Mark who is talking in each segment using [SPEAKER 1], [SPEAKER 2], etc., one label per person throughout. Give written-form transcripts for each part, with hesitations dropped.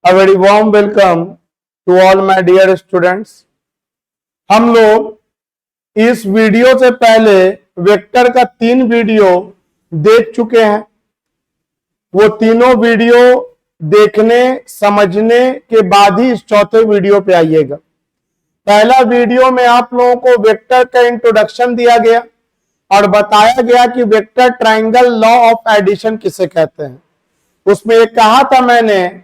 [SPEAKER 1] A very warm welcome to all my dear students। हम लोग इस वीडियो से पहले वेक्टर का 3 वीडियो देख चुके हैं। वो तीनों वीडियो देखने समझने के बाद ही इस चौथे वीडियो पे आइएगा। पहला वीडियो में आप लोगों को वेक्टर का इंट्रोडक्शन दिया गया और बताया गया कि vector triangle law of addition किसे कहते हैं। उसमें एक कहा था मैंने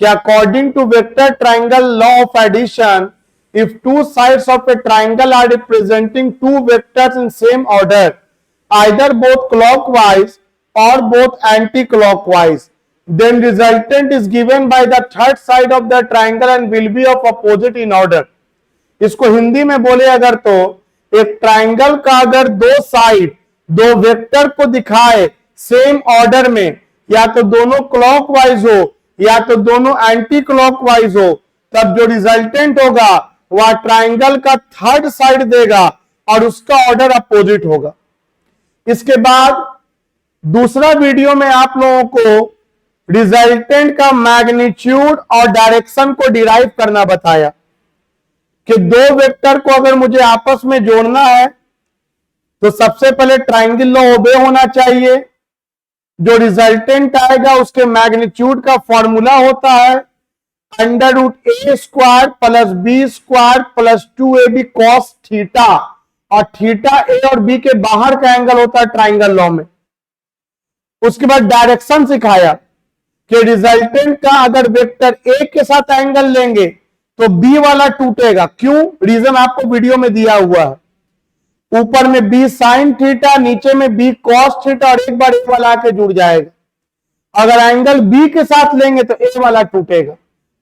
[SPEAKER 1] कि according to vector triangle law of addition, if two sides of a triangle are representing two vectors in same order, either both clockwise और both anti clockwise, then resultant is given by the third side of the triangle and will be of opposite in order। इसको हिंदी में बोले अगर तो एक triangle का अगर दो साइड दो वेक्टर को दिखाए सेम ऑर्डर में, या तो दोनों क्लॉकवाइज हो या तो दोनों एंटी क्लॉकवाइज हो, तब जो रिजल्टेंट होगा वह ट्रायंगल का थर्ड साइड देगा और उसका ऑर्डर अपोजिट होगा। इसके बाद दूसरा वीडियो में आप लोगों को रिजल्टेंट का मैग्नीट्यूड और डायरेक्शन को डिराइव करना बताया कि दो वेक्टर को अगर मुझे आपस में जोड़ना है तो सबसे पहले ट्रायंगल लॉ ओबे होना चाहिए। जो रिजल्टेंट आएगा उसके मैग्नीट्यूड का फॉर्मूला होता है under root A square plus B square plus 2ab cos theta, और थीटा ए और बी के बाहर का एंगल होता है ट्रायंगल लॉ में। उसके बाद डायरेक्शन सिखाया कि रिजल्टेंट का अगर वेक्टर ए के साथ एंगल लेंगे तो बी वाला टूटेगा। क्यों? रीजन आपको वीडियो में दिया हुआ है। ऊपर में बी साइन थीटा, नीचे में बी कॉस थीटा, और एक बार ए वाला आके जुड़ जाएगा। अगर एंगल बी के साथ लेंगे तो ए वाला टूटेगा।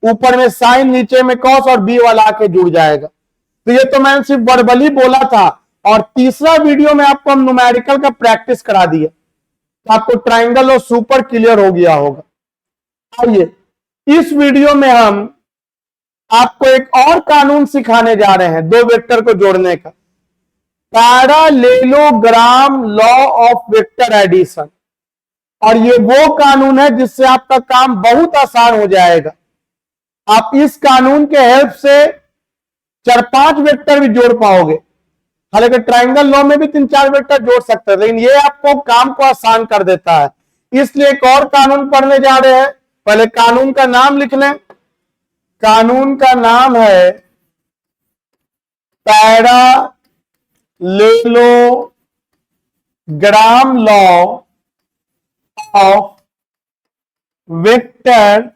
[SPEAKER 1] ऊपर में साइन, नीचे में कॉस, और बी वाला आके जुड़ जाएगा। तो ये तो मैंने सिर्फ वर्बली बोला था, और तीसरा वीडियो में आपको हम न्यूमेरिकल का प्रैक्टिस करा दिया तो आपको ट्रायंगल और सुपर क्लियर हो गया होगा। आइए इस वीडियो में हम आपको एक और कानून सिखाने जा रहे हैं दो वेक्टर को जोड़ने का, parallelogram law of vector addition. और ये वो कानून है जिससे आपका काम बहुत आसान हो जाएगा। आप इस कानून के हेल्प से 4-5 वेक्टर भी जोड़ पाओगे। हालांकि ट्रायंगल लॉ में भी 3-4 वेक्टर जोड़ सकते हैं, लेकिन ये आपको काम को आसान कर देता है। इसलिए एक और कानून पढ़ने जा रहे हैं। पहले कानून का नाम लिख लें। कानून का नाम है parallelogram law of vector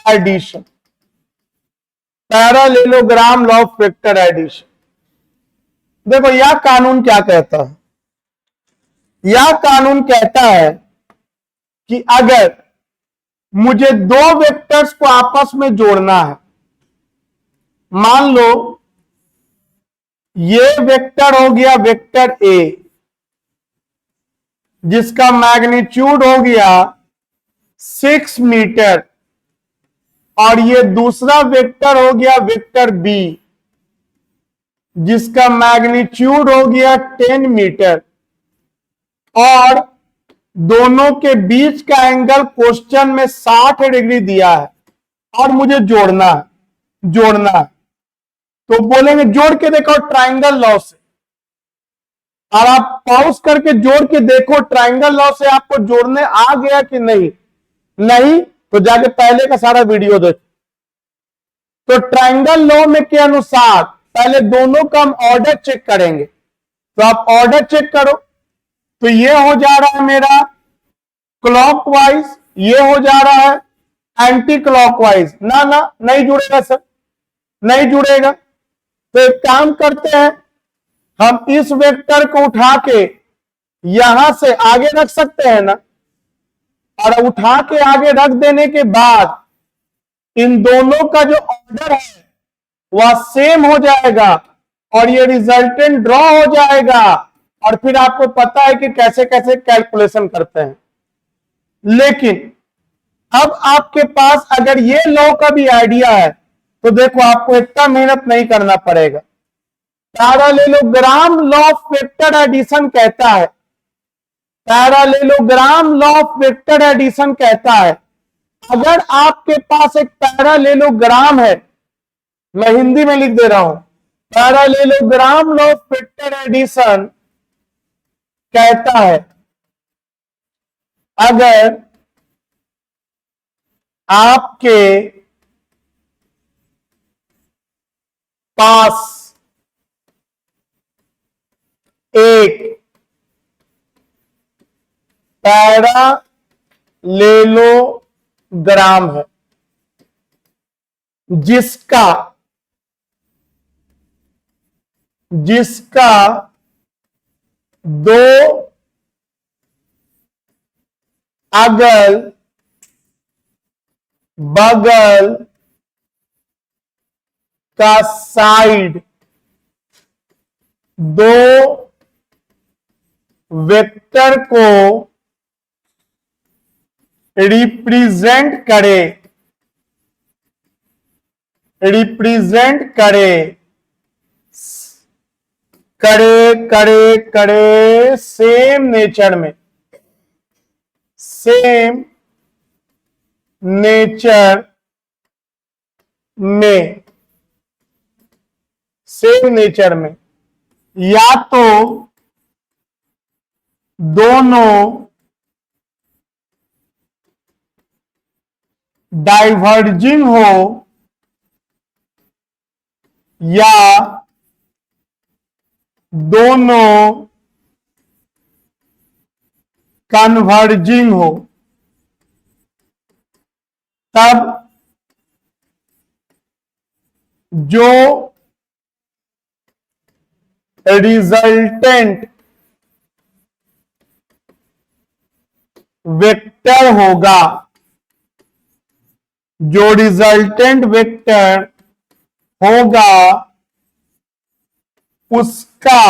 [SPEAKER 1] addition. Parallelogram law of vector addition. देखो यह कानून क्या कहता है। यह कानून कहता है कि अगर मुझे दो वेक्टर्स को आपस में जोड़ना है, मान लो ये वेक्टर हो गया वेक्टर ए जिसका मैग्नीट्यूड हो गया 6 मीटर, और ये दूसरा वेक्टर हो गया वेक्टर बी जिसका मैग्नीट्यूड हो गया 10 मीटर, और दोनों के बीच का एंगल क्वेश्चन में 60 डिग्री दिया है और मुझे जोड़ना है। तो बोलेंगे जोड़ के देखो ट्रायंगल लॉ से, और आप पॉज करके जोड़ के देखो ट्रायंगल लॉ से आपको जोड़ने आ गया कि नहीं तो जाके पहले का सारा वीडियो देखो। तो ट्रायंगल लॉ में के अनुसार पहले दोनों का हम ऑर्डर चेक करेंगे। तो आप ऑर्डर चेक करो, तो ये हो जा रहा है मेरा क्लॉकवाइज, ये हो जा रहा है एंटी क्लॉकवाइज। ना नहीं जुड़ेगा सर, नहीं जुड़ेगा। तो एक काम करते हैं, हम इस वेक्टर को उठा के यहां से आगे रख सकते हैं ना, और उठा के आगे रख देने के बाद इन दोनों का जो ऑर्डर है वह सेम हो जाएगा और ये रिजल्टेंट ड्रॉ हो जाएगा। और फिर आपको पता है कि कैसे कैसे कैलकुलेशन करते हैं। लेकिन अब आपके पास अगर ये लॉ का भी आइडिया है तो देखो आपको इतना मेहनत नहीं करना पड़ेगा। Parallelogram law of vector addition कहता है कि अगर आपके पास एक पैरालेलोग्राम है, मैं हिंदी में लिख दे रहा हूं, parallelogram law of vector addition कहता है अगर आपके पास एक पैरालेलोग्राम है जिसका दो अगल बगल का साइड दो वेक्टर को रिप्रेजेंट करे सेम नेचर में या तो दोनों डाइवर्जिंग हो या दोनों कन्वर्जिंग हो, तब जो रिजल्टेंट वेक्टर होगा, उसका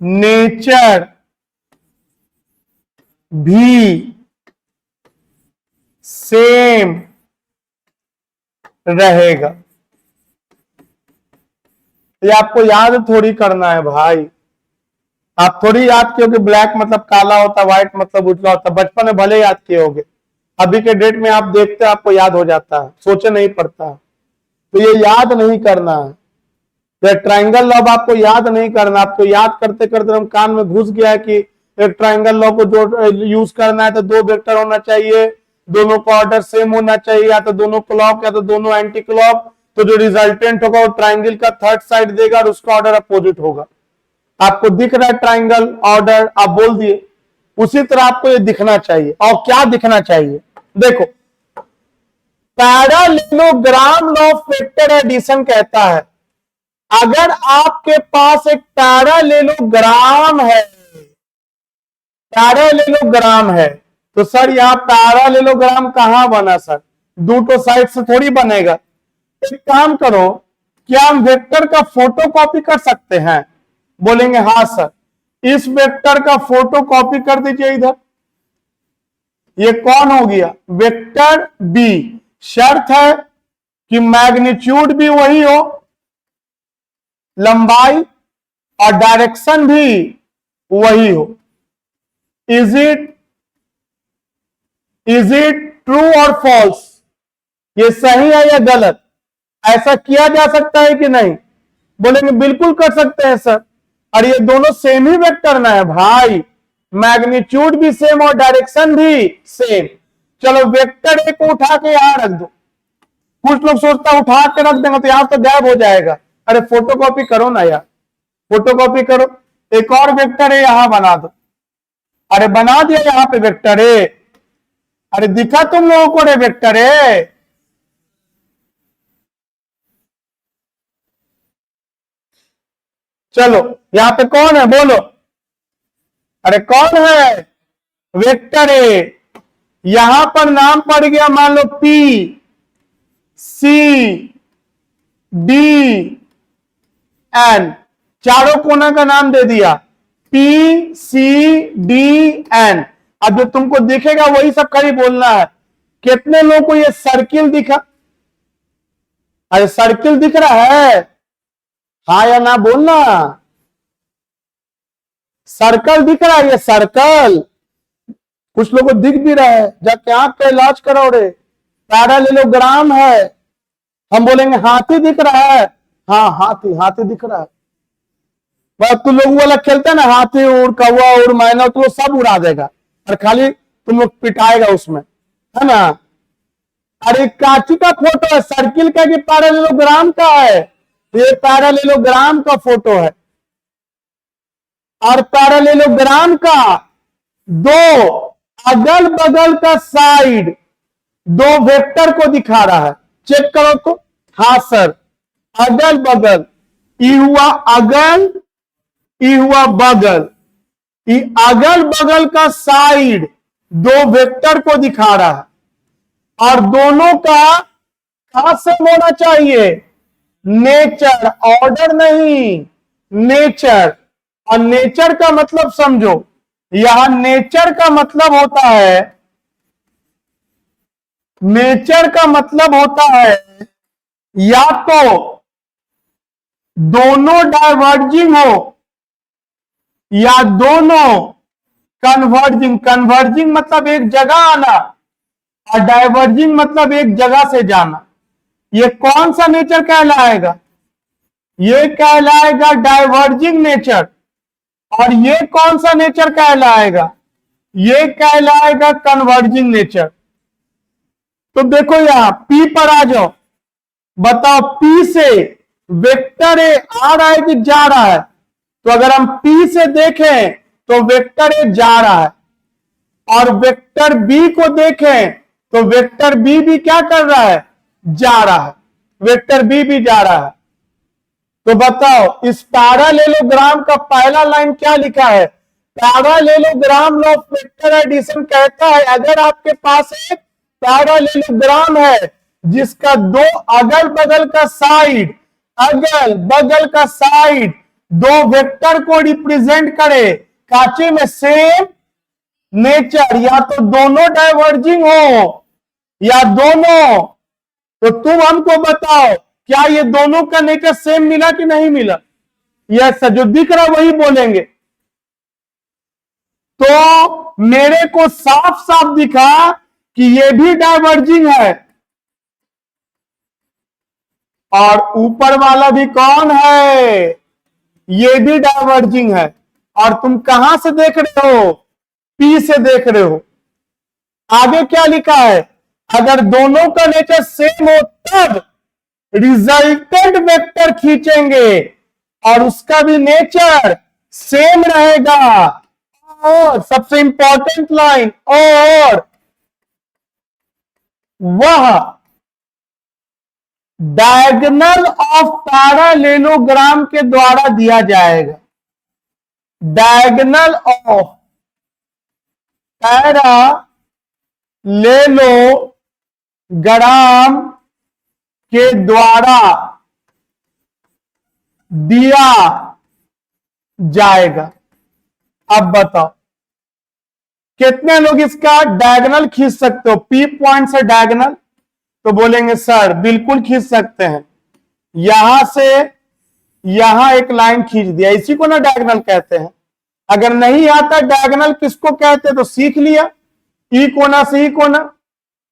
[SPEAKER 1] नेचर भी सेम रहेगा। ये आपको याद थोड़ी करना है भाई, आप थोड़ी याद किए होगे ब्लैक मतलब काला होता, व्हाइट मतलब उजला होता, बचपन में भले याद किए होगे, अभी के डेट में आप देखते हैं आपको याद हो जाता है, सोचे नहीं पड़ता है। तो ये याद नहीं करना है, ये ट्रायंगल लॉ आपको याद नहीं करना, आपको याद करते करते हम कान में घुस गया कि एक ट्रायंगल लॉ को जो यूज करना है तो दो वेक्टर होना चाहिए, दोनों का ऑर्डर सेम होना चाहिए, या तो दोनों क्लॉक या तो दोनों एंटी क्लॉक, तो जो रिजल्टेंट होगा वो ट्रायंगल का थर्ड साइड देगा और उसका ऑर्डर अपोजिट होगा। आपको दिख रहा है ट्रायंगल ऑर्डर, आप बोल दिए, उसी तरह आपको ये दिखना चाहिए। और क्या दिखना चाहिए, देखो parallelogram law of vector addition कहता है अगर आपके पास एक पैरालेलोग्राम है तो सर यहां पैरालेलोग्राम कहां बना सर, दो साइड से थोड़ी बनेगा। एक काम करो, क्या हम वेक्टर का फोटो कॉपी कर सकते हैं? बोलेंगे हां सर, इस वेक्टर का फोटो कॉपी कर दीजिए इधर। ये कौन हो गया? Vector B. शर्त है कि मैग्नीट्यूड भी वही हो, लंबाई और डायरेक्शन भी वही हो। इज इट ट्रू और फॉल्स? ये सही है या गलत? ऐसा किया जा सकता है कि नहीं? बोलेंगे बिल्कुल कर सकते हैं सर, और ये दोनों सेम ही वेक्टर ना है भाई, मैग्नीट्यूड भी सेम और डायरेक्शन भी सेम। चलो वेक्टर ए को उठा के यहां रख दो। कुछ लोग सोचता उठा के रख देंगे तो यहां तो गायब हो जाएगा। अरे फोटोकॉपी करो ना यार, फोटोकॉपी करो, एक और वेक्टर ए यहां बना दो। अरे बना दिया यहां पे वेक्टर ए, अरे दिखा तुम लोगों को रे वेक्टर ए। चलो यहां पे कौन है बोलो, अरे कौन है? Vector A. यहां पर नाम पड़ गया मान लो पी सी डी एन, चारों कोना का नाम दे दिया पी सी डी एन। अब जो तुमको दिखेगा वही सब खाली बोलना है। कितने लोगों को ये सर्किल दिखा? अरे सर्किल दिख रहा है, हाँ या ना बोलना। सर्कल दिख रहा है, ये सर्कल कुछ लोगों को दिख भी रहा है, जाके आंख का इलाज कराओ रे। पैरालेलोग्राम है, हम बोलेंगे हाथी दिख रहा है, हाँ हाथी हाथी दिख रहा है। बस तुम लोग वाला खेलते हैं ना, हाथी उड़, कौवा उड़, मैना, तो वो सब उड़ा देगा और खाली तुम लोग पिटाएगा उसमें, है ना। अरे काची का फोटो है, सर्किल का कि पैरालेलोग्राम का है? ये पैरालेलोग्राम का फोटो है। और पैरालेलोग्राम का दो अगल बगल का साइड दो वेक्टर को दिखा रहा है। चेक करो तो, हाँ सर, अगल बगल, ई हुआ अगल, ई हुआ बगल, ई अगल बगल का साइड दो वेक्टर को दिखा रहा है। और दोनों का खास सेम होना चाहिए, नेचर, ऑर्डर नहीं, नेचर। और नेचर का मतलब समझो, यहां नेचर का मतलब होता है, नेचर का मतलब होता है या तो दोनों डाइवर्जिंग हो या दोनों कन्वर्जिंग। कन्वर्जिंग मतलब एक जगह आना और डाइवर्जिंग मतलब एक जगह से जाना। ये कौन सा नेचर कहलाएगा? ये कहलाएगा डाइवर्जिंग नेचर। और ये कौन सा नेचर कहलाएगा? ये कहलाएगा कन्वर्जिंग नेचर। तो देखो यहां P पर आ जाओ, बताओ P से वेक्टर ए आ रहा है कि जा रहा है? तो अगर हम P से देखें तो वेक्टर ए जा रहा है, और वेक्टर B को देखें तो वेक्टर B भी क्या कर रहा है? जा रहा है। वेक्टर B भी जा रहा है। तो बताओ इस पैरालेलोग्राम का पहला लाइन क्या लिखा है? Parallelogram law of vector addition कहता है अगर आपके पास एक पैरालेलोग्राम है जिसका दो अगल बगल का साइड, अगल बगल का साइड दो वेक्टर को रिप्रेजेंट करे, कांचे में सेम नेचर, या तो दोनों डाइवर्जिंग हो या दोनों, तो तुम हमको बताओ क्या ये दोनों का नेचर सेम मिला कि नहीं मिला? यस, जो दिख रहा वही बोलेंगे। तो मेरे को साफ साफ दिखा कि ये भी डाइवर्जिंग है और ऊपर वाला भी कौन है? ये भी डाइवर्जिंग है। और तुम कहां से देख रहे हो? P से देख रहे हो। आगे क्या लिखा है? अगर दोनों का नेचर सेम हो तब रिजल्टेंट वेक्टर खींचेंगे और उसका भी नेचर सेम रहेगा। और सबसे इंपॉर्टेंट लाइन, और वह डायगोनल ऑफ पैरालेलोग्राम के द्वारा दिया जाएगा। डायगोनल ऑफ पैरालेलोग्राम के द्वारा दिया जाएगा। अब बताओ कितने लोग इसका डायगोनल खींच सकते हो? P पॉइंट से डायगोनल? तो बोलेंगे सर बिल्कुल खींच सकते हैं। यहां से यहां एक लाइन खींच दिया, इसी को ना डायगोनल कहते हैं। अगर नहीं आता डायगोनल किसको कहते हैं तो सीख लिया, ई कोना से ई कोना।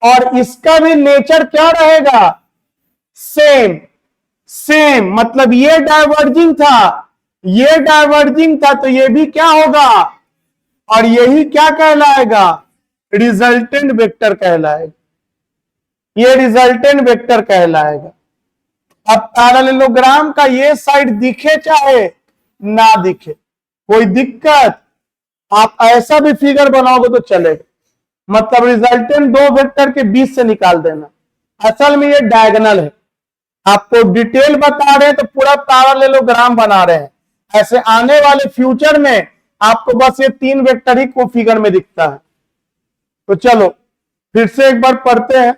[SPEAKER 1] और इसका भी नेचर क्या रहेगा? सेम। सेम मतलब ये डाइवर्जिंग था, ये डाइवर्जिंग था, तो ये भी क्या होगा? और यही क्या कहलाएगा? रिजल्टेंट वेक्टर कहलाएगा। ये रिजल्टेंट वेक्टर कहलाएगा। अब पैरेललोग्राम का ये साइड दिखे चाहे ना दिखे, कोई दिक्कत? आप ऐसा भी फिगर बनाओगे तो चलेगा। मतलब रिजल्टेंट दो वेक्टर के बीच से निकाल देना। असल में ये डायगोनल है। आपको डिटेल बता रहे हैं तो पूरा पैरेललोग्राम बना रहे हैं। ऐसे आने वाले फ्यूचर में आपको बस ये तीन वेक्टर ही को फिगर में दिखता है। तो चलो फिर से एक बार पढ़ते हैं।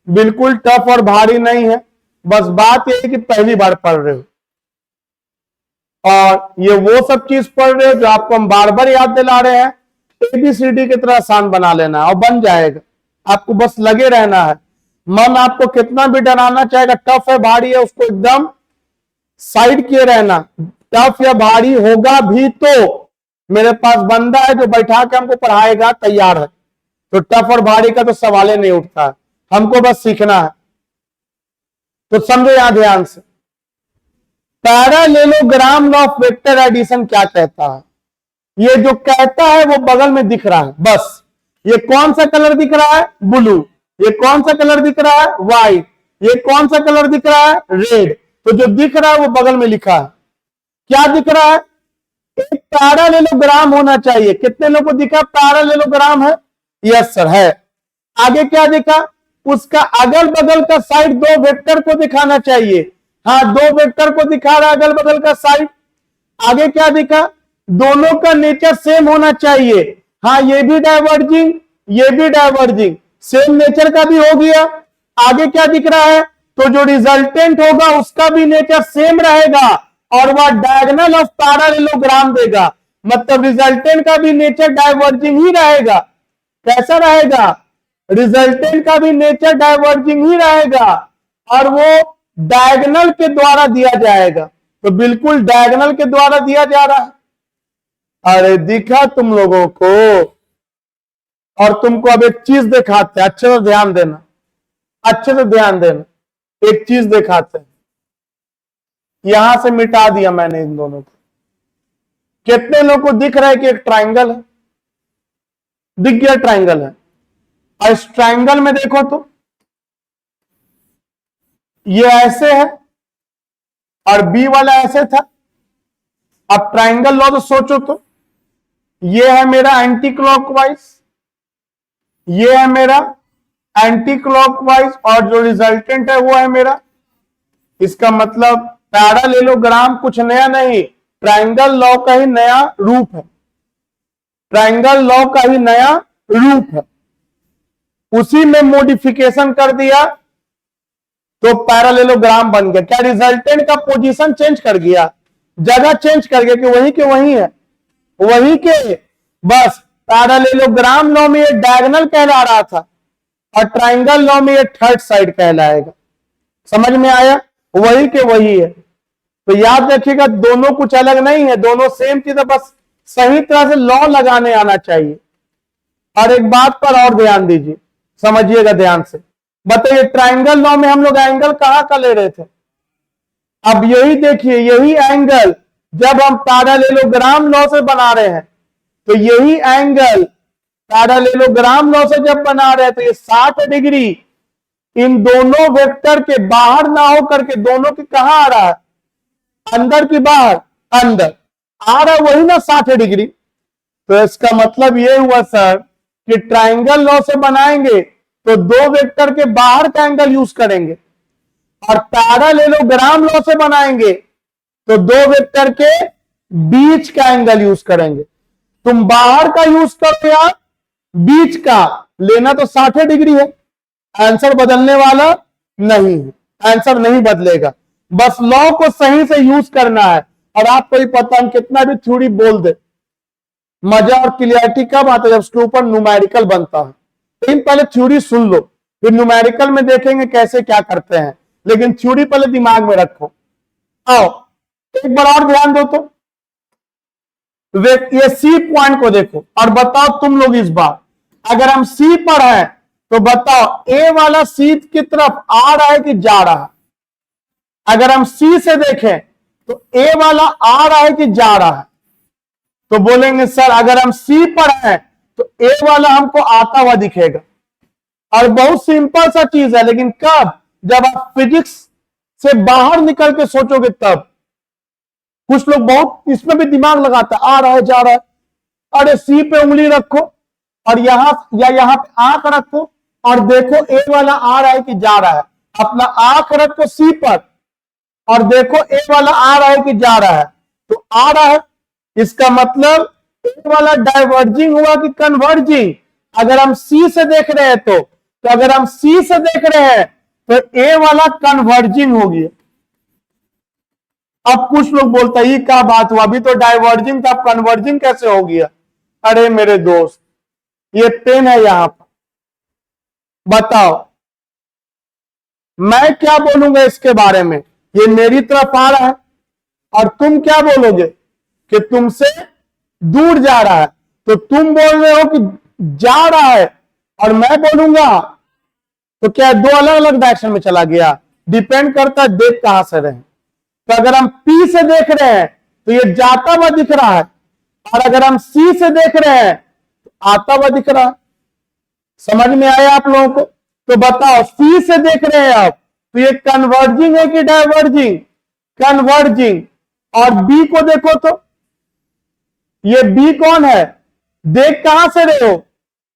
[SPEAKER 1] बिल्कुल टफ और भारी नहीं है, बस बात यह है कि पहली बार पढ़ रहे हो और ये वो सब चीज पढ़ रहे हो जो आपको हम बार बार याद दिला रहे हैं। ABCD की तरह आसान बना लेना और बन जाएगा। आपको बस लगे रहना है। मन आपको कितना भी डराना चाहेगा, टफ है भारी है, उसको एकदम साइड किए रहना। टफ या भारी होगा भी तो मेरे पास बंदा है जो बैठा के हमको पढ़ाएगा, तैयार है, तो टफ और भारी का तो सवाल ही नहीं उठता है, हमको बस सीखना है। तो समझो यहां ध्यान से, पैरेललोग्राम ऑफ वेक्टर एडिशन क्या कहता है? ये जो कहता है वो बगल में दिख रहा है, बस ये कौन सा कलर दिख रहा है? ब्लू। ये कौन सा कलर दिख रहा है? व्हाइट। ये कौन सा कलर दिख रहा है? रेड। तो जो दिख रहा है वो बगल में लिखा है। क्या दिख रहा है? एक पैरेललोग्राम होना चाहिए। कितने लोगों को दिखा पैरेललोग्राम है? यस सर है। आगे क्या दिखा? उसका अगल बगल का साइड दो वेक्टर को दिखाना चाहिए। हाँ, दो वेक्टर को दिखा रहा है अगल बगल का साइड। आगे क्या दिखा? दोनों का नेचर सेम होना चाहिए। हाँ, ये भी डाइवर्जिंग, ये भी डाइवर्जिंग, सेम नेचर का भी हो गया। आगे क्या दिख रहा है? तो जो रिजल्टेंट होगा उसका भी नेचर सेम रहेगा और वह डायगोनल ऑफ पैरेललोग्राम देगा। मतलब रिजल्टेंट का भी नेचर डाइवर्जिंग ही रहेगा। कैसा रहेगा? रिजल्टेंट का भी नेचर डाइवर्जिंग ही रहेगा और वो डायगोनल के द्वारा दिया जाएगा। तो बिल्कुल डायगोनल के द्वारा दिया जा रहा है। अरे दिखा तुम लोगों को। और तुमको अब एक चीज दिखाते हैं, अच्छे से ध्यान देना, अच्छे से ध्यान देना। एक चीज दिखाते हैं, यहां से मिटा दिया मैंने इन दोनों को। कितने लोगों को दिख रहा है कि एक ट्राइंगल है? दिख गया ट्राइंगल है। और इस ट्राइंगल में देखो तो ये ऐसे है और बी वाला ऐसे था। अब ट्राइंगल लो तो सोचो तो, ये है मेरा एंटी क्लॉकवाइज, ये है मेरा एंटी क्लॉकवाइज और जो रिजल्टेंट है वो है मेरा। इसका मतलब पैरेललोग्राम कुछ नया नहीं, ट्राइंगल लॉ का ही नया रूप है। ट्राइंगल लॉ का ही नया रूप है, उसी में मॉडिफिकेशन कर दिया तो पैरेललोग्राम बन गया। क्या रिजल्टेंट का पोजीशन चेंज कर गया, जगह चेंज कर गया कि वही के वही है, वही के। बस पैरेललोग्राम लॉ में ये डायगोनल कहला रहा था और ट्राइंगल लॉ में ये थर्ड साइड कहलाएगा। समझ में आया? वही के वही है। तो याद रखिएगा, दोनों कुछ अलग नहीं है, दोनों सेम चीज है, बस सही तरह से लॉ लगाने आना चाहिए। और एक बात पर और ध्यान दीजिए, समझिएगा ध्यान से। बताइए ट्राइंगल लॉ में हम लोग एंगल कहां का ले रहे थे? अब यही देखिए, यही एंगल जब हम पैरेललोग्राम लॉ से बना रहे हैं तो यही एंगल पैरेललोग्राम लॉ से जब बना रहे हैं तो ये 60 डिग्री इन दोनों वेक्टर के बाहर ना हो करके दोनों के कहां आ रहा है? अंदर की बाहर? अंदर आ रहा है, वही ना 60 डिग्री। तो इसका मतलब ये हुआ सर कि ट्राइंगल लॉ से बनाएंगे तो दो वेक्टर के बाहर का एंगल यूज करेंगे और पैरेललोग्राम लॉ से बनाएंगे तो दो वेक्टर के बीच का एंगल यूज करेंगे। तुम बाहर का यूज करो या बीच का, लेना तो 60 डिग्री है, आंसर बदलने वाला नहीं है, आंसर नहीं बदलेगा। बस लॉ को सही से यूज करना है। और आपको ही पता, हम कितना भी थ्योरी बोल दे, मजा और क्लियरिटी कब आता है? जब उसके ऊपर न्यूमेरिकल बनता है। लेकिन पहले थ्योरी सुन लो, फिर न्यूमेरिकल में देखेंगे कैसे क्या करते हैं, लेकिन थ्योरी पहले दिमाग में रखो। आओ एक बार और ध्यान दो तो ये सी पॉइंट को देखो और बताओ तुम लोग इस बार, अगर हम सी पर हैं तो बताओ ए वाला सी की तरफ आ रहा है कि जा रहा है? अगर हम सी से देखें तो ए वाला आ रहा है कि जा रहा है? तो बोलेंगे सर अगर हम सी पर हैं तो ए वाला हमको आता हुआ दिखेगा। और बहुत सिंपल सा चीज है, लेकिन कब? जब आप फिजिक्स से बाहर निकल के सोचोगे तब। कुछ लोग बहुत इसमें भी दिमाग लगाता है, आ रहा है जा रहा है। अरे सी पे उंगली रखो और यहां या यहां पे आंख रखो और देखो ए वाला आ रहा है कि जा रहा है। अपना आंख रखो सी पर और देखो ए वाला आ रहा है कि जा रहा है। तो आ रहा है, इसका मतलब ए वाला डाइवर्जिंग हुआ कि कन्वर्जिंग? अगर हम सी से देख रहे हैं तो अगर हम सी से देख रहे हैं तो ए वाला कन्वर्जिंग हो गया। अब कुछ लोग बोलता है ये क्या बात हुआ, अभी तो डाइवर्जिंग था, कन्वर्जिंग कैसे हो गया? अरे मेरे दोस्त, ये पेन है यहां पर, बताओ मैं क्या बोलूंगा इसके बारे में? ये मेरी तरफ आ रहा है और तुम क्या बोलोगे कि तुमसे दूर जा रहा है, तो तुम बोल रहे हो कि जा रहा है और मैं बोलूंगा तो क्या दो अलग अलग डायरेक्शन में चला गया? डिपेंड करता है देख कहां से रहे। तो अगर हम पी से देख रहे हैं तो ये जाता हुआ दिख रहा है, और अगर हम सी से देख रहे हैं तो आता हुआ दिख रहा है। समझ में आया आप लोगों को? तो बताओ, सी से देख रहे हैं आप तो ये कन्वर्जिंग है कि डाइवर्जिंग? कन्वर्जिंग। और बी को देखो तो ये बी कौन है? देख कहां से रहे हो?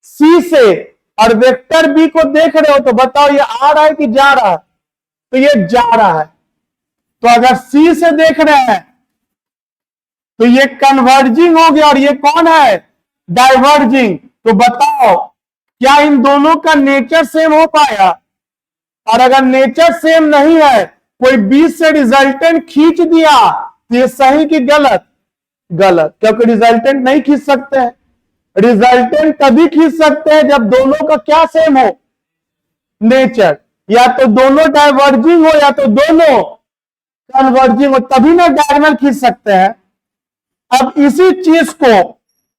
[SPEAKER 1] सी से। और वेक्टर बी को देख रहे हो तो बताओ ये आ रहा है कि जा रहा है? तो ये जा रहा है। तो अगर सी से देख रहे हैं तो ये कन्वर्जिंग हो गया, और ये कौन है? डाइवर्जिंग। तो बताओ क्या इन दोनों का नेचर सेम हो पाया? और अगर नेचर सेम नहीं है, कोई बीच से रिजल्टेंट खींच दिया तो ये सही कि गलत? गलत, क्योंकि रिजल्टेंट नहीं खींच सकते हैं। रिजल्टेंट तभी खींच सकते हैं जब दोनों का क्या सेम हो? नेचर। या तो दोनों डाइवर्जिंग हो या तो दोनों कन्वर्जिंग हो, तभी ना डायगोनल खींच सकते हैं। अब इसी चीज को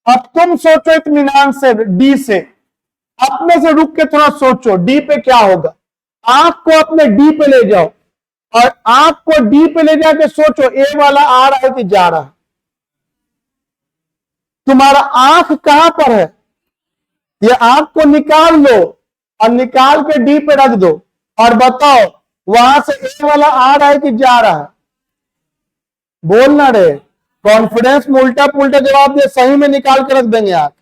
[SPEAKER 1] अब तुम सोचो इत्मीनान से, डी से अपने से रुक के थोड़ा सोचो डी पे क्या होगा। आंख को अपने डी पे ले जाओ और आंख को डी पे ले जाके सोचो ए वाला आ रहा है कि जा रहा है? तुम्हारा आंख कहां पर है? ये आंख को निकाल लो और निकाल के डी पे रख दो और बताओ वहां से ए वाला आ रहा है कि जा रहा है? बोलना रे, कॉन्फिडेंस में उल्टा पुल्टा जवाब दे, सही में निकाल के रख देंगे आंख,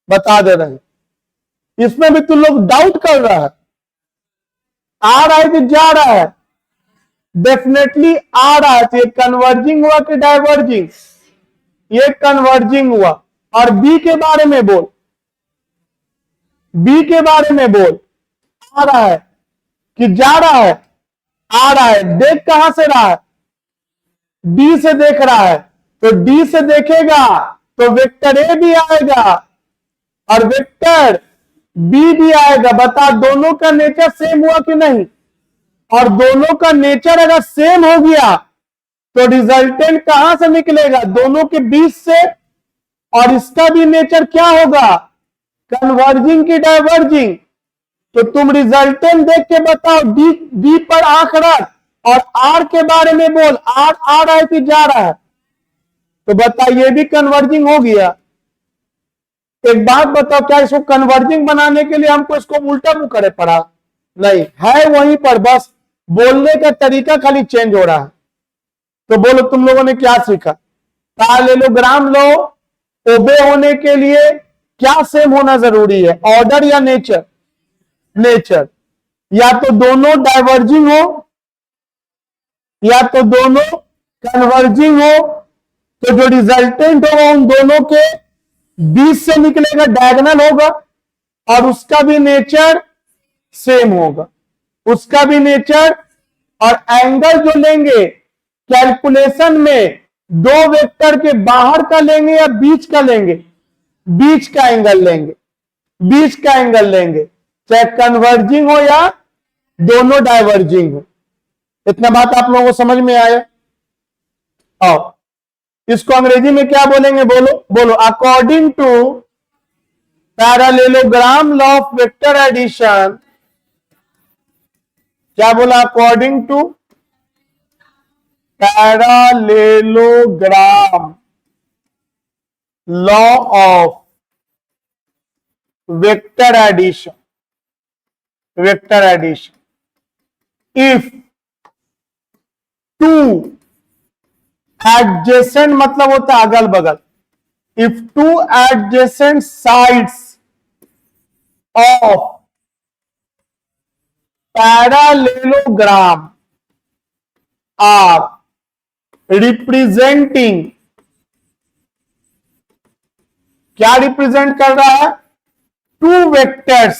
[SPEAKER 1] बता दे रहे। इसमें भी तुम लोग डाउट कर रहा है। आ रहा है कि जा रहा है? डेफिनेटली आ रहा है। तो ये कन्वर्जिंग हुआ कि डाइवर्जिंग? ये कन्वर्जिंग हुआ। और बी के बारे में बोल, बी के बारे में बोल, आ रहा है कि जा रहा है? आ रहा है। देख कहां से रहा है? डी से देख रहा है। तो डी से देखेगा तो वेक्टर ए भी आएगा और वेक्टर बी भी आएगा। बता दोनों का नेचर सेम हुआ कि नहीं? और दोनों का नेचर अगर सेम हो गया तो रिजल्टेंट कहां से निकलेगा? दोनों के बीच से। और इसका भी नेचर क्या होगा? कन्वर्जिंग की डाइवर्जिंग? तो तुम रिजल्टेंट देख के बताओ, डी डी पर आंख रख और आर के बारे में बोल, आर आ रहा है कि जा रहा है? तो बता ये भी कन्वर्जिंग हो गया। एक बात बताओ, क्या इसको कन्वर्जिंग बनाने के लिए हमको इसको उल्टा मुंह करे पड़ा? नहीं है, वहीं पर बस बोलने का तरीका खाली चेंज हो रहा है। तो बोलो तुम लोगों ने क्या सीखा? पैरेललोग्राम लो ओबे होने के लिए क्या सेम होना जरूरी है? ऑर्डर या नेचर? नेचर। या तो दोनों डाइवर्जिंग हो या तो दोनों कन्वर्जिंग हो, तो जो रिजल्टेंट होगा उन दोनों के बीच से निकलेगा, डायगोनल होगा और उसका भी नेचर सेम होगा। उसका भी नेचर और एंगल जो लेंगे कैलकुलेशन में दो वेक्टर के बाहर का लेंगे या बीच का लेंगे? बीच का एंगल लेंगे। बीच का एंगल लेंगे, चाहे कन्वर्जिंग हो या दोनों डाइवर्जिंग हो। इतना बात आप लोगों को समझ में आया? आओ इसको अंग्रेजी में क्या बोलेंगे? बोलो बोलो। According to parallelogram law of vector addition, क्या बोला? According to parallelogram law of vector addition, vector addition, if two adjacent मतलब होता है अगल बगल, if two adjacent sides of parallelogram are representing, क्या रिप्रेजेंट कर रहा है? Two vectors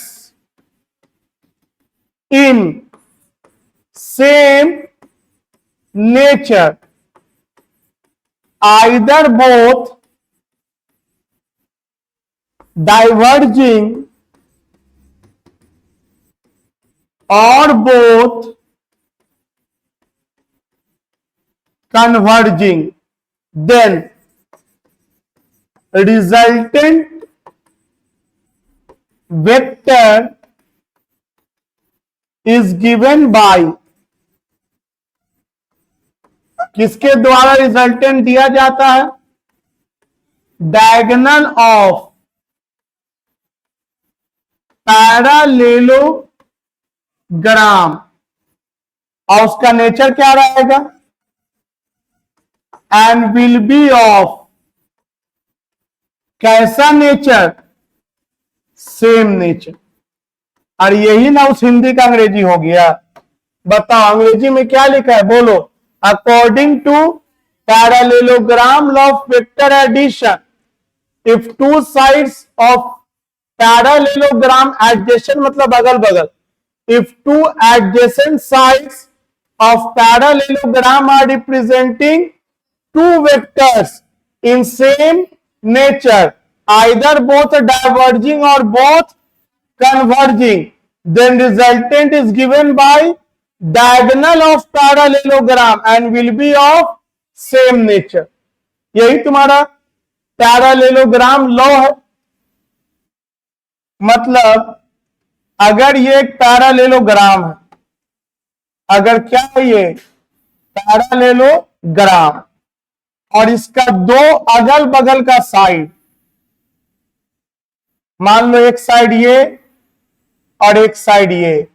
[SPEAKER 1] in same nature, either both diverging or both converging, then resultant vector is given by, किसके द्वारा रिजल्टेंट दिया जाता है? डायगोनल ऑफ पैरालेलोग्राम, और उसका नेचर क्या रहेगा? एंड विल बी ऑफ, कैसा नेचर? Same nature. और यही ना उस हिंदी का अंग्रेजी हो गया। बताओ अंग्रेजी में क्या लिखा है, बोलो। According to parallelogram law of vector addition, if two sides of parallelogram adjacent मतलब अगल बगल, if two adjacent sides of parallelogram are representing two vectors in same nature, either both diverging or both converging, then resultant is given by diagonal of parallelogram and will be of same nature। यही तुम्हारा parallelogram law है। मतलब अगर ये एक parallelogram है, अगर क्या है ये पैरालेलोग्राम, और इसका दो अगल बगल का साइड, मान लो एक साइड ये और एक साइड ये,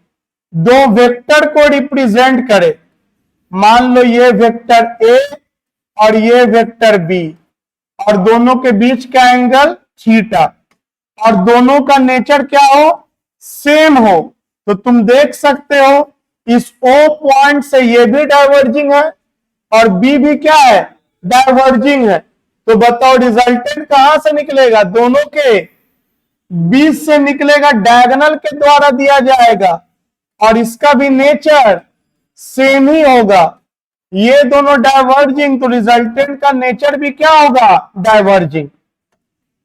[SPEAKER 1] दो वेक्टर को रिप्रेजेंट करे, मान लो ये वेक्टर ए और ये वेक्टर बी, और दोनों के बीच का एंगल थीटा, और दोनों का नेचर क्या हो? सेम हो, तो तुम देख सकते हो इस O पॉइंट से ये भी डाइवर्जिंग है और बी भी क्या है? डाइवर्जिंग है। तो बताओ रिजल्टेंट कहां से निकलेगा? दोनों के बीच से निकलेगा, डायगोनल के द्वारा दिया जाएगा, और इसका भी नेचर सेम ही होगा। ये दोनों डाइवर्जिंग, तो रिजल्टेंट का नेचर भी क्या होगा? डाइवर्जिंग।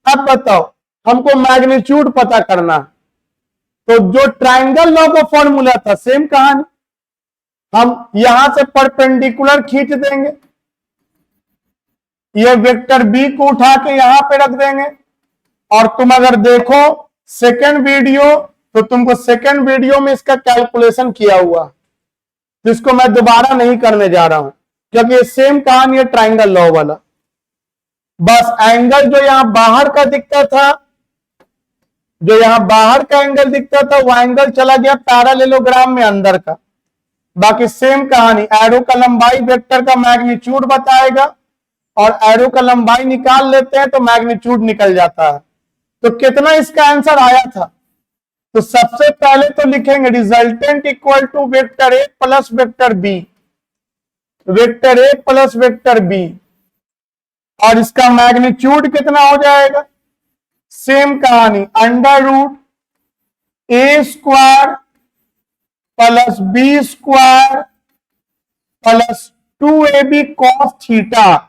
[SPEAKER 1] अब बताओ हमको मैग्नीट्यूड पता करना, तो जो ट्रायंगल लॉ का फॉर्मूला था सेम कहानी, हम यहां से परपेंडिकुलर खींच देंगे, ये वेक्टर बी को उठा के यहां पे रख देंगे, और तुम अगर देखो सेकेंड वीडियो तो तुमको सेकेंड वीडियो में इसका कैलकुलेशन किया हुआ, जिसको मैं दोबारा नहीं करने जा रहा हूं, क्योंकि ये सेम कहानी है ट्रायंगल लॉ वाला। बस एंगल जो यहां बाहर का दिखता था, जो यहां बाहर का एंगल दिखता था, वो एंगल चला गया पैरालेलोग्राम में अंदर का। बाकी सेम कहानी, एरो का लंबाई वेक्टर का मैग्नीट्यूड बताएगा, और एरो का लंबाई निकाल लेते हैं तो मैग्नीट्यूड निकल जाता है। तो कितना इसका आंसर आया था? तो सबसे पहले तो लिखेंगे resultant equal to vector A plus vector B, vector A plus vector B, और इसका मैग्नीट्यूड कितना हो जाएगा? सेम कहानी, under root A square plus B square plus 2ab cos theta,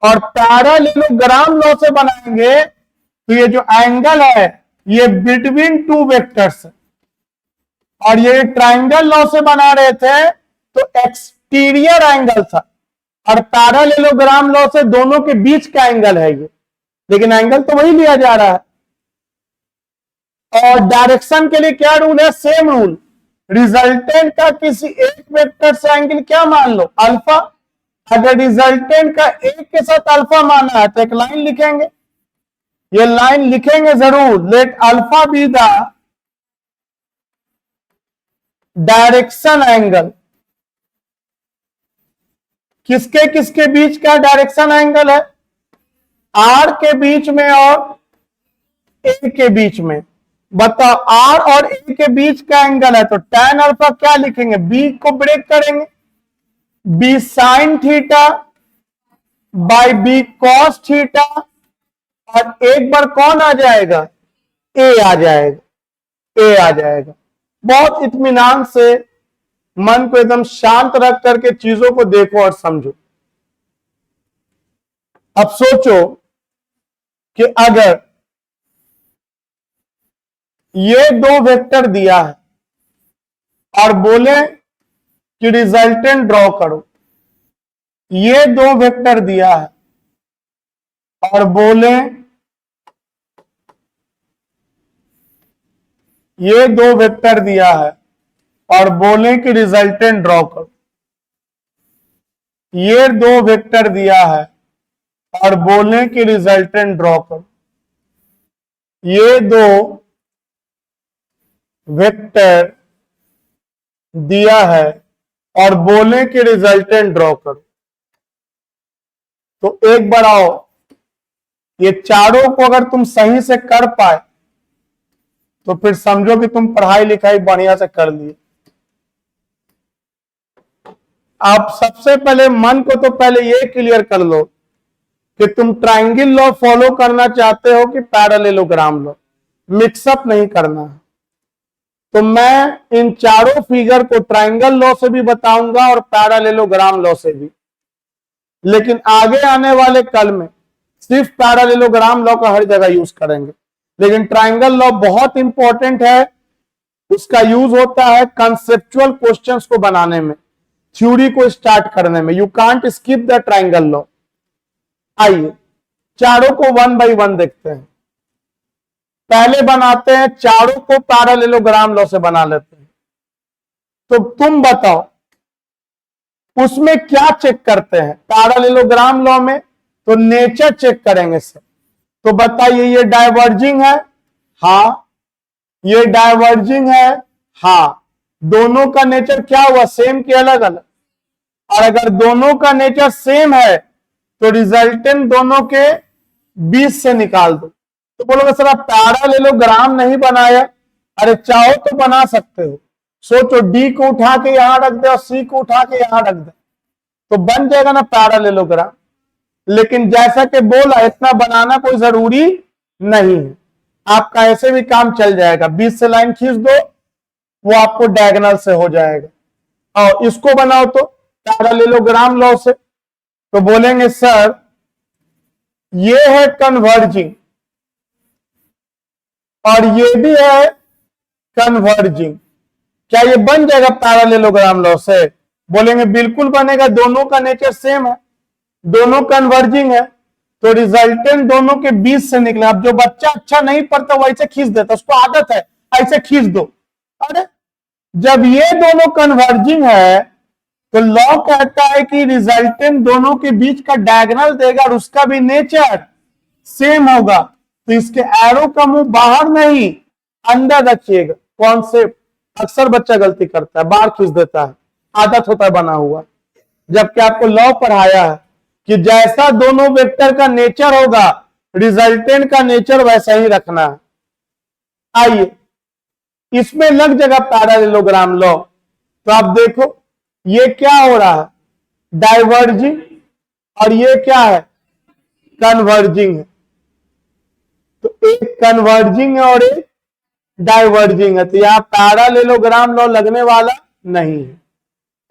[SPEAKER 1] और पैरालेलोग्राम लॉ से बनाएंगे तो ये जो एंगल है ये बिटवीन टू वेक्टर्स, और ये ट्रायंगल लॉ से बना रहे थे तो एक्सटीरियर एंगल था, और पैरालेलोग्राम लॉ से दोनों के बीच का एंगल है ये, लेकिन एंगल तो वही लिया जा रहा है। और डायरेक्शन के लिए क्या रूल है? सेम रूल, रिजल्टेंट का किसी एक वेक्टर से एंगल क्या मान लो? अल्फा। अगर रिजल्टेंट का एक के साथ अल्फा माना है तो एक लाइन लिखेंगे, ये लाइन लिखेंगे जरूर, late alpha be the direction angle. किसके किसके बीच का डायरेक्शन एंगल है? आर के बीच में और ए के बीच में। बताओ आर और ए के बीच का एंगल है तो tan अल्फा क्या लिखेंगे? बी को ब्रेक करेंगे, B sine theta by B cos theta, और एक बार कौन आ जाएगा? ए आ जाएगा, ए आ जाएगा। बहुत इत्मीनान से मन को एकदम शांत रख करके चीजों को देखो और समझो। अब सोचो कि अगर ये दो वेक्टर दिया है और बोले कि रिजल्टेंट ड्रॉ करो, ये दो वेक्टर दिया है और बोले ये दो वेक्टर दिया है और बोले कि रिजल्टेंट ड्रॉ करो। ये दो वेक्टर दिया है और बोले कि रिजल्टेंट ड्रॉ करो। ये दो वेक्टर दिया है और बोले कि रिजल्टेंट ड्रॉ करो। तो एक बार आओ, ये चारों को अगर तुम सही से कर पाए तो फिर समझो कि तुम पढ़ाई लिखाई बढ़िया से कर लिए। आप सबसे पहले मन को तो पहले ये क्लियर कर लो कि तुम ट्रायंगल लॉ फॉलो करना चाहते हो कि पैरेललोग्राम लॉ, मिक्सअप नहीं करना है। तो मैं इन चारों फिगर को ट्रायंगल लॉ से भी बताऊंगा और पैरेललोग्राम लॉ से भी, लेकिन आगे आने वाले कल में सिर्फ पैरेललोग्राम लॉ का हर जगह यूज करेंगे। लेकिन ट्रायंगल लॉ बहुत इंपॉर्टेंट है, उसका यूज होता है कंसेप्चुअल क्वेश्चंस को बनाने में, थ्योरी को स्टार्ट करने में। You can't skip the triangle law. आइए चारों को वन बाय वन देखते हैं। पहले बनाते हैं चारों को पैरेललोग्राम लॉ से बना लेते हैं। तो तुम बताओ उसमें क्या चेक करते हैं? पैरेललोग्राम लॉ में तो नेचर चेक करेंगे सर। तो बताइए ये डाइवर्जिंग है? हाँ। ये डाइवर्जिंग है? हाँ। दोनों का नेचर क्या हुआ, सेम कि अलग अलग? और अगर दोनों का नेचर सेम है तो रिजल्टेंट दोनों के बीच से निकाल दो। तो बोलोगे सर आप पैरेललोग्राम नहीं बनाया। अरे चाहो तो बना सकते हो। सोचो डी को उठा के यहां रख दे और सी को उठा के यहां रख दे तो बन जाएगा ना पैरेललोग्राम। लेकिन जैसा कि बोला इतना बनाना कोई जरूरी नहीं है, आपका ऐसे भी काम चल जाएगा। बीच से लाइन खींच दो, वो आपको डायगोनल से हो जाएगा। और इसको बनाओ तो पैरेललोग्राम लॉ से, तो बोलेंगे सर ये है कन्वर्जिंग और ये भी है कन्वर्जिंग, क्या ये बन जाएगा पैरेललोग्राम लॉ से? बोलेंगे बिल्कुल बनेगा, दोनों का नेचर सेम है, दोनों कन्वर्जिंग है, तो रिजल्टेंट दोनों के बीच से निकले। अब जो बच्चा अच्छा नहीं पढ़ता वो ऐसे खींच देता, उसको आदत है ऐसे खींच दो। अरे जब ये दोनों कन्वर्जिंग है तो लॉ कहता है कि रिजल्टेंट दोनों के बीच का डायगोनल देगा और उसका भी नेचर सेम होगा। तो इसके एरो का मुंह बाहर नहीं अंदर रखिएगा। कॉन्सेप्ट अक्सर बच्चा गलती करता है, बाहर खींच देता है, आदत होता है बना हुआ। जबकि आपको लॉ पढ़ाया है कि जैसा दोनों वेक्टर का नेचर होगा रिजल्टेंट का नेचर वैसा ही रखना है। आइए इसमें लग जाएगा पैरेललोग्राम लॉ। तो आप देखो ये क्या हो रहा है, डाइवर्जिंग, और ये क्या है, कन्वर्जिंग है। तो एक कन्वर्जिंग है और एक डाइवर्जिंग है, तो यहां पैरेललोग्राम लॉ लगने वाला नहीं है।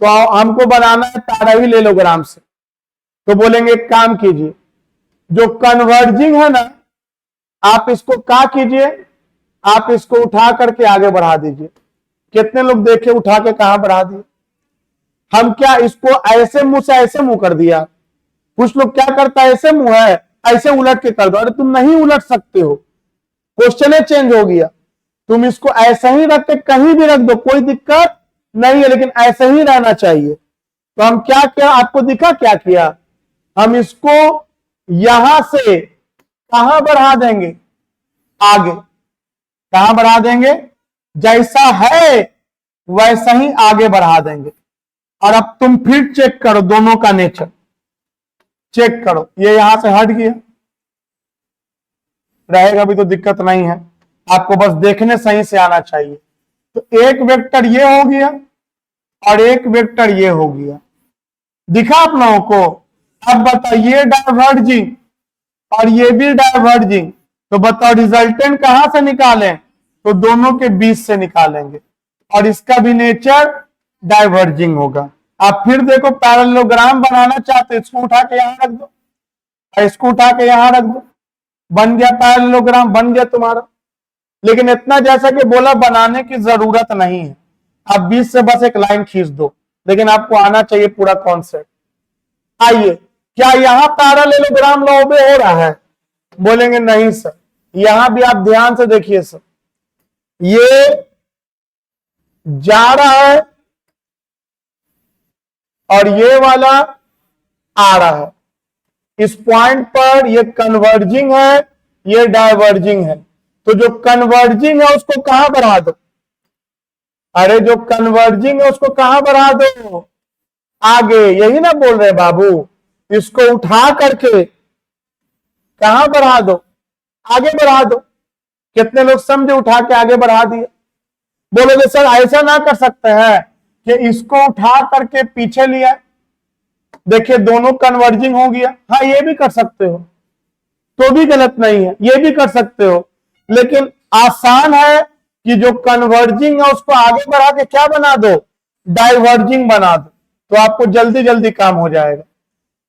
[SPEAKER 1] तो हमको बनाना है पैरेललोग्राम से। तो बोलेंगे एक काम कीजिए, जो कन्वर्जिंग है ना आप इसको क्या कीजिए, आप इसको उठा करके आगे बढ़ा दीजिए। कितने लोग देखे उठा के कहां बढ़ा दिए? हम क्या इसको ऐसे मुंह से ऐसे मुंह कर दिया? कुछ लोग क्या करता है, ऐसे मुंह है ऐसे उलट के कर दो। अरे तुम नहीं उलट सकते हो, क्वेश्चन चेंज हो गया। तुम इसको ऐसा ही रख के कहीं भी रख दो, कोई दिक्कत नहीं है, लेकिन ऐसे ही रहना चाहिए। तो हम क्या किया, आपको दिखा क्या किया, हम इसको यहां से कहां बढ़ा देंगे, आगे। कहां बढ़ा देंगे, जैसा है वैसा ही आगे बढ़ा देंगे। और अब तुम फिर चेक करो दोनों का नेचर, चेक करो ये यहां से हट गया, रहेगा भी तो दिक्कत नहीं है, आपको बस देखने सही से आना चाहिए। तो एक वेक्टर ये हो गया और एक वेक्टर ये हो गया, दिखा आप लोगों को? अब बताओ ये डाइवर्जिंग और ये भी डाइवर्जिंग, तो बताओ रिजल्टेंट कहां से निकालें? तो दोनों के बीच से निकालेंगे और इसका भी नेचर डाइवर्जिंग होगा। आप फिर देखो पैरेललोग्राम बनाना चाहते इसको उठा के यहां रख दो और इसको उठा के यहां रख दो, बन गया पैरेललोग्राम, बन गया तुम्हारा। लेकिन इतना जैसा कि बोला बनाने की जरूरत नहीं है, आप बीच से बस एक लाइन खींच दो, लेकिन आपको आना चाहिए पूरा कॉन्सेप्ट। आइए क्या यहां पैरेललोग्राम लॉ हो रहा है? बोलेंगे नहीं सर, यहां भी आप ध्यान से देखिए सर, ये जा रहा है और ये वाला आ रहा है। इस पॉइंट पर ये कन्वर्जिंग है, ये डाइवर्जिंग है। तो जो कन्वर्जिंग है उसको कहां बढ़ा दो? अरे जो कन्वर्जिंग है उसको कहां बढ़ा दो? आगे। यही ना बोल रहे बाबू, इसको उठा करके कहां बढ़ा दो? आगे बढ़ा दो। कितने लोग समझे? उठा के आगे बढ़ा दिए। बोलोगे सर ऐसा ना कर सकते हैं कि इसको उठा करके पीछे लिया, देखिए दोनों कन्वर्जिंग हो गया। हाँ ये भी कर सकते हो, तो भी गलत नहीं है, ये भी कर सकते हो। लेकिन आसान है कि जो कन्वर्जिंग है उसको आगे बढ़ा के क्या बना दो? डाइवर्जिंग बना दो, तो आपको जल्दी जल्दी काम हो जाएगा।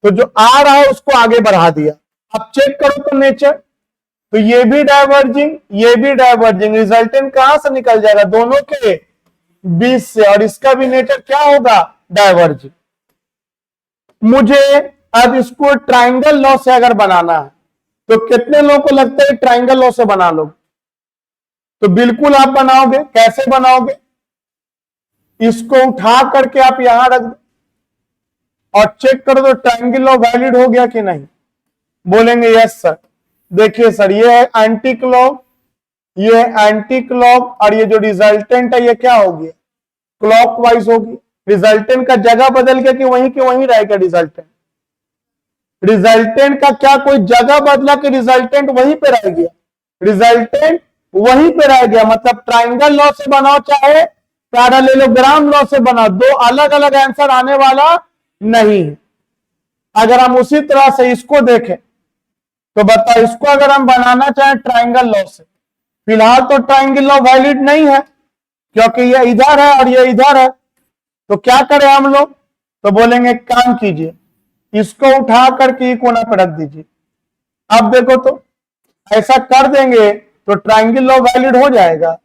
[SPEAKER 1] तो जो आ रहा है उसको आगे बढ़ा दिया। अब चेक करो तो नेचर, तो ये भी डाइवर्जिंग, ये भी डाइवर्जिंग, रिजल्टेंट कहां से निकल जाएगा? दोनों के बीच से। और इसका भी नेचर क्या होगा? डाइवर्जिंग। मुझे अब इसको ट्राइंगल लॉ से अगर बनाना है, तो कितने लोगों को लगता है ट्राइंगल लॉ से बना लो? तो बिल्कुल आप बनाओगे। कैसे बनाओगे? इसको उठा करके आप यहां रख दो और चेक कर दो ट्राइंगल लॉ वैलिड हो गया कि नहीं। बोलेंगे यस सर। देखिए सर, ये है एंटी क्लॉक, ये एंटी क्लॉक, और ये जो रिजल्टेंट है ये क्या होगी? क्लॉकवाइज होगी। रिजल्टेंट का जगह बदल गया कि वहीं रहेगा रिजल्टेंट? रिजल्टेंट का क्या कोई जगह बदला कि रिजल्टेंट वहीं पे रह गया? रिजल्टेंट वहीं पे रह गया। मतलब ट्राइंगल लॉ से बनाओ चाहे पैरेललोग्राम लॉ से बनाओ, दो अलग अलग आंसर आने वाला नहीं। अगर हम उसी तरह से इसको देखें तो बताओ, इसको अगर हम बनाना चाहें ट्राइंगल लॉ से, फिलहाल तो ट्राइंगल लॉ वैलिड नहीं है क्योंकि ये इधर है और ये इधर है। तो क्या करें हम लोग? तो बोलेंगे काम कीजिए, इसको उठा करके कोना पर रख दीजिए। अब देखो तो ऐसा कर देंगे तो ट्राइंगल लॉ वैलिड हो जाएगा।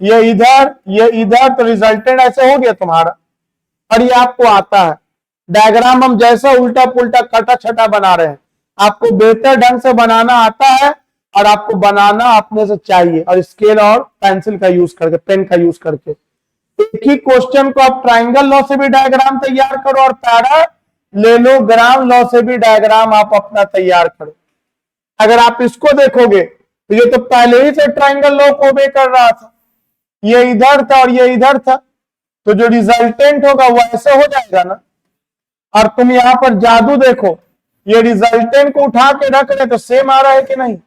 [SPEAKER 1] ये इधर, ये इधर, तो रिजल्टेंट ऐसे हो गया तुम्हारा। और ये आपको आता है डायग्राम, हम जैसा उल्टा पुल्टा कटा छटा बना रहे हैं, आपको बेहतर ढंग से बनाना आता है और आपको बनाना अपने से चाहिए, और स्केल और पेंसिल का यूज करके, पेन का यूज करके। एक ही क्वेश्चन को आप ट्राइंगल लॉ से भी डायग्राम तैयार करो और पैरेललोग्राम लॉ से भी डायग्राम आप अपना तैयार करो। अगर आप इसको देखोगे तो ये तो पहले ही से ट्राइंगल लॉ को ओबे कर रहा था, ये इधर था और ये इधर था, तो जो रिजल्टेंट होगा वो ऐसे हो जाएगा ना। और तुम यहां पर जादू देखो, ये रिजल्टेंट को उठा के रख रहे तो सेम आ रहा है कि नहीं?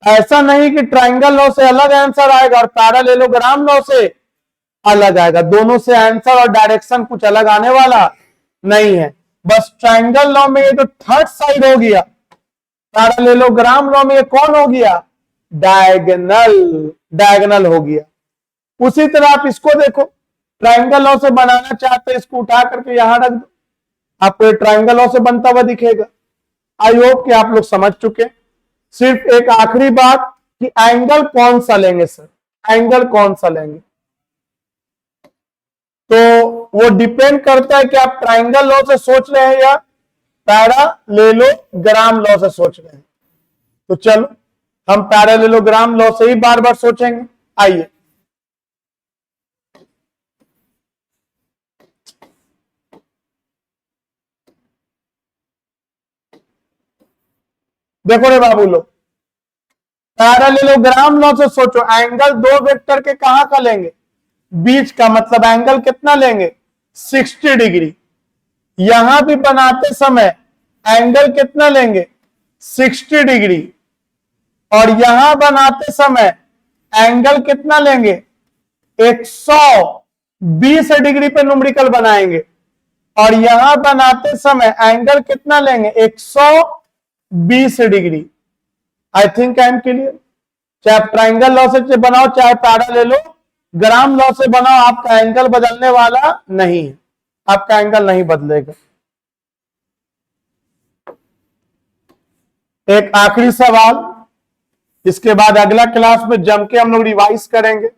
[SPEAKER 1] ऐसा नहीं कि ट्राइंगल लॉ से अलग आंसर आएगा और पैरेललोग्राम लॉ से अलग आएगा। दोनों से आंसर और डायरेक्शन कुछ अलग आने वाला नहीं है। बस ट्राइंगल लॉ में ये जो थर्ड साइड हो गया, पैरेललोग्राम लॉ में ये कौन हो गया? डायगोनल, डायगोनल हो गया। उसी तरह आप इसको देखो, ट्राइंगल लॉ से बनाना चाहते हैं, इसको उठा करके यहां रख दो, आपको ट्राइंगल लॉ से बनता हुआ दिखेगा। आई होप कि आप लोग समझ चुके। सिर्फ एक आखिरी बात कि एंगल कौन सा लेंगे सर, एंगल कौन सा लेंगे? तो वो डिपेंड करता है कि आप ट्राइंगल लॉ से सोच रहे हैं या पैरेललोग्राम लॉ से सोच रहे हैं। तो चलो हम पैरेललोग्राम लॉ से ही बार बार सोचेंगे। आइए, देखो रे बाबू लोग, पैरेललोग्राम लॉ से सोचो, एंगल दो वेक्टर के कहां का लेंगे? बीच का। मतलब एंगल कितना लेंगे? 60 डिग्री। यहां भी बनाते समय एंगल कितना लेंगे? 60 डिग्री। और यहां बनाते समय एंगल कितना लेंगे? 120 डिग्री पे न्यूमेरिकल बनाएंगे। और यहां बनाते समय एंगल कितना लेंगे? 120 degree. I think I am clear. चाहे ट्राइंगल लॉ से बनाओ चाहे पैरेललोग्राम लॉ से बनाओ, आपका एंगल बदलने वाला नहीं है, आपका एंगल नहीं बदलेगा। एक आखिरी सवाल, इसके बाद अगला क्लास में जम के हम लोग रिवाइज करेंगे।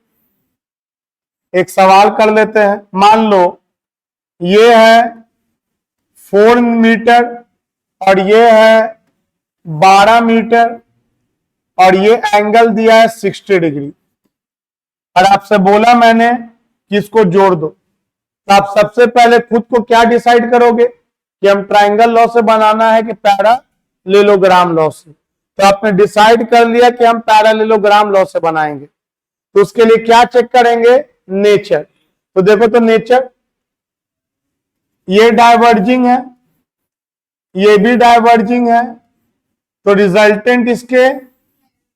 [SPEAKER 1] एक सवाल कर लेते हैं। मान लो ये है 4 मीटर और ये है 12 मीटर और ये एंगल दिया है 60 डिग्री। और आपसे बोला मैंने कि इसको जोड़ दो, तो आप सबसे पहले खुद को क्या डिसाइड करोगे कि हम ट्राइंगल लॉ से बनाना है कि पैरालेलोग्राम लॉ से। तो आपने डिसाइड कर लिया कि हम पैरालेलोग्राम लॉ से बनाएंगे, तो उसके लिए क्या चेक करेंगे, नेचर। तो देखो तो नेचर, ये डाइवर्जिंग है, ये भी डाइवर्जिंग है, तो रिजल्टेंट इसके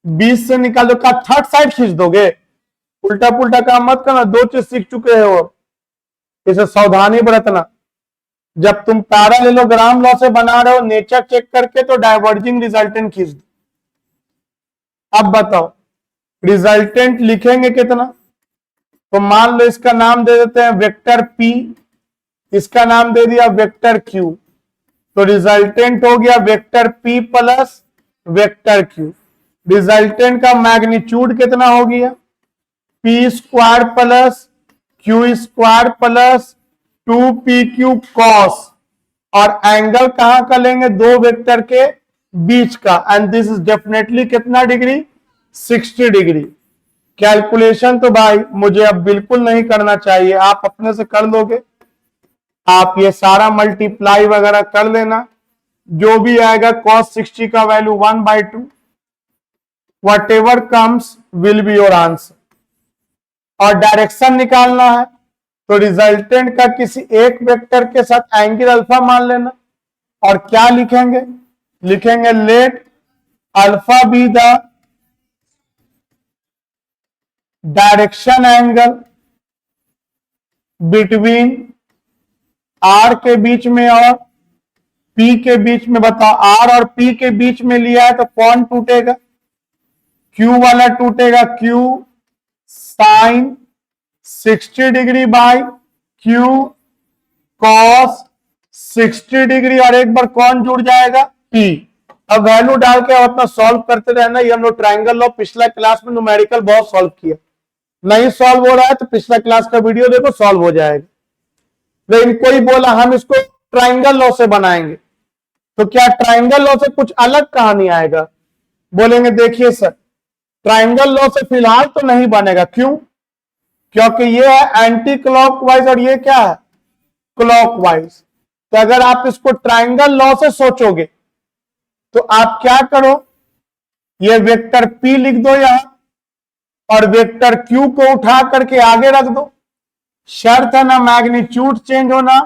[SPEAKER 1] 20 से निकाल दो। क्या थर्ड साइड खींच दोगे? उल्टा पुल्टा काम मत करना, 2 चीज सीख चुके हो, इसे सावधानी बरतना। जब तुम पैरालेलोग्राम लॉ से बना रहे हो नेचर चेक करके, तो डाइवर्जिंग रिजल्टेंट खींच दो। अब बताओ रिजल्टेंट लिखेंगे कितना? तो मान लो इसका नाम दे देते हैं वेक्टर P, इसका नाम दे दिया वेक्टर Q, तो रिजल्टेंट हो गया vector P plus vector Q। Resultant का मैग्नीट्यूड कितना हो गया? P square plus Q square plus 2PQ cos, और एंगल कहां का लेंगे? दो वेक्टर के बीच का, एंड दिस इज डेफिनेटली कितना डिग्री? 60 डिग्री। कैलकुलेशन तो भाई मुझे अब बिल्कुल नहीं करना चाहिए, आप अपने से कर लोगे। आप ये सारा मल्टीप्लाई वगैरह कर लेना, जो भी आएगा cos 60 का value 1/2, what ever comes will be your answer. और डायरेक्शन निकालना है, तो रिजल्टेंट का किसी एक वेक्टर के साथ एंगल अल्फा मान लेना, और क्या लिखेंगे? लिखेंगे let alpha be the direction angle between R के बीच में और पी के बीच में। बताओ आर और पी के बीच में लिया है तो कौन टूटेगा? क्यू वाला टूटेगा, Q sine 60 degree by Q cos 60 degree, और एक बार कौन जुड़ जाएगा? पी। अब वैल्यू डाल के अपना सॉल्व करते रहना। ये हम लोग ट्राइंगल लॉ पिछला क्लास में न्यूमेरिकल बहुत सॉल्व किया, नहीं सॉल्व हो रहा है तो पिछला क्लास का वीडियो देखो, सॉल्व हो जाएगा। लेकिन कोई बोला हम इसको ट्राइंगल लॉ से बनाएंगे, तो क्या ट्राइंगल लॉ से कुछ अलग कहानी आएगा? बोलेंगे देखिए सर ट्राइंगल लॉ से फिलहाल तो नहीं बनेगा। क्यों? क्योंकि ये है एंटी क्लॉकवाइज और ये क्या है? क्लॉकवाइज। तो अगर आप इसको ट्राइंगल लॉ से सोचोगे तो आप क्या करो, ये वेक्टर P लिख दो यहां, और वेक्टर Q को उठा करके आगे रख दो। शर्त है ना मैग्नीट्यूड चेंज होना,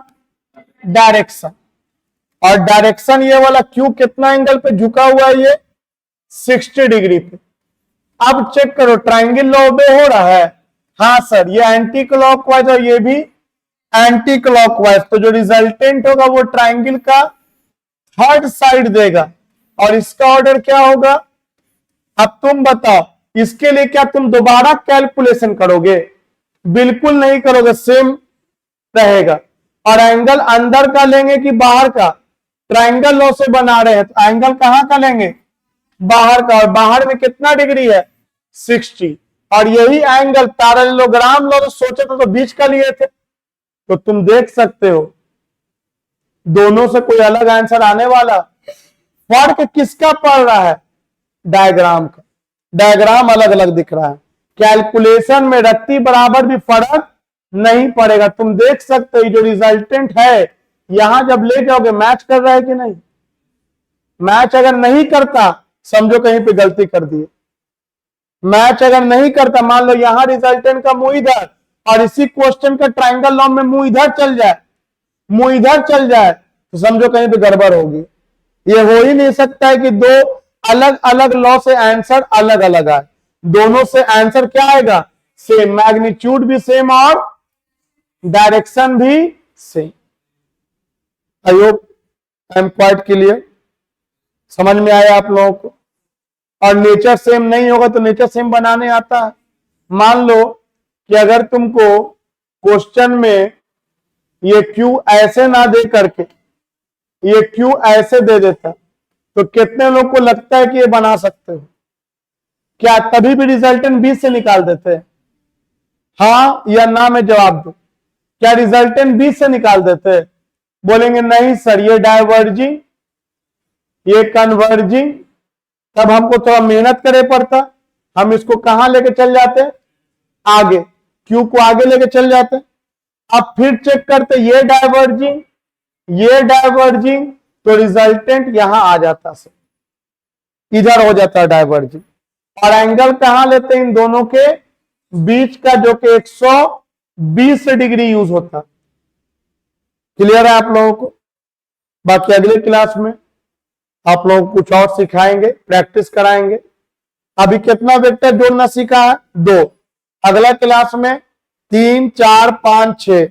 [SPEAKER 1] डायरेक्शन। और डायरेक्शन ये वाला Q कितना एंगल पे झुका हुआ है? ये 60 डिग्री पे। अब चेक करो ट्राइंगल लॉ ओबे हो रहा है? हाँ सर, ये एंटी क्लॉकवाइज और ये भी एंटी क्लॉकवाइज, तो जो रिजल्टेंट होगा वो ट्राइंगल का थर्ड साइड देगा। और इसका ऑर्डर क्या होगा? अब तुम बताओ इसके लिए क्या तुम दोबारा कैलकुलेशन करोगे? बिल्कुल नहीं करोगे, सेम रहेगा। और एंगल अंदर का लेंगे कि बाहर का? ट्राइंगल लॉ से बना रहे हैं तो एंगल कहां का लेंगे? बाहर का। और बाहर में कितना डिग्री है? 60। और यही एंगल पैरेललोग्राम लॉ तो सोचे तो बीच का लिए थे। तो तुम देख सकते हो दोनों से कोई अलग आंसर आने वाला? फर्क किसका पड़ रहा है? डायग्राम का। डायग्राम अलग अलग दिख रहा है, कैलकुलेशन में रत्ती बराबर भी फर्क नहीं पड़ेगा। तुम देख सकते हो जो रिजल्टेंट है यहां जब ले जाओगे मैच कर रहा है कि नहीं? मैच अगर नहीं करता समझो कहीं पे गलती कर दी। मैच अगर नहीं करता, मान लो यहां रिजल्टेंट का मुंह इधर और इसी क्वेश्चन का ट्राइंगल लॉ में मुंह इधर चल जाए, मुंह इधर चल जाए, तो समझो कहीं पे गड़बड़ होगी। ये हो ही नहीं सकता है कि दो अलग अलग लॉ से आंसर अलग अलग आए। दोनों से आंसर क्या आएगा? सेम, मैग्नीट्यूड भी सेम और डायरेक्शन भी same. I hope I am quite clear, समझ में आया आप लोगों को? और नेचर सेम नहीं होगा तो नेचर सेम बनाने आता है। मान लो कि अगर तुमको क्वेश्चन में ये क्यू ऐसे ना दे करके ये क्यू ऐसे दे देता तो कितने लोग को लगता है कि ये बना सकते हो? क्या तभी भी रिजल्टेंट 20 से निकाल देते हैं? हाँ या ना में जवाब दो। क्या रिजल्टेंट 20 से निकाल देते हैं? बोलेंगे नहीं सर, ये डाइवर्जिंग ये कन्वर्जिंग, तब हमको थोड़ा मेहनत करे पड़ता। हम इसको कहां लेके चल जाते? आगे, क्यू को आगे लेके चल जाते हैं। अब फिर चेक करते ये डाइवर्जिंग, ये डाइवर्जिंग, तो रिजल्टेंट यहां आ जाता है, इधर हो जाता है डाइवर्जिंग। और एंगल कहां लेते हैं इन दोनों के बीच का, जो कि 120 डिग्री यूज होता। क्लियर है आप लोगों को? बाकी अगले क्लास में आप लोगों को कुछ और सिखाएंगे, प्रैक्टिस कराएंगे। अभी कितना वेक्टर जोड़ना सीखा है? 2। अगला क्लास में 3, 4, 5, 6,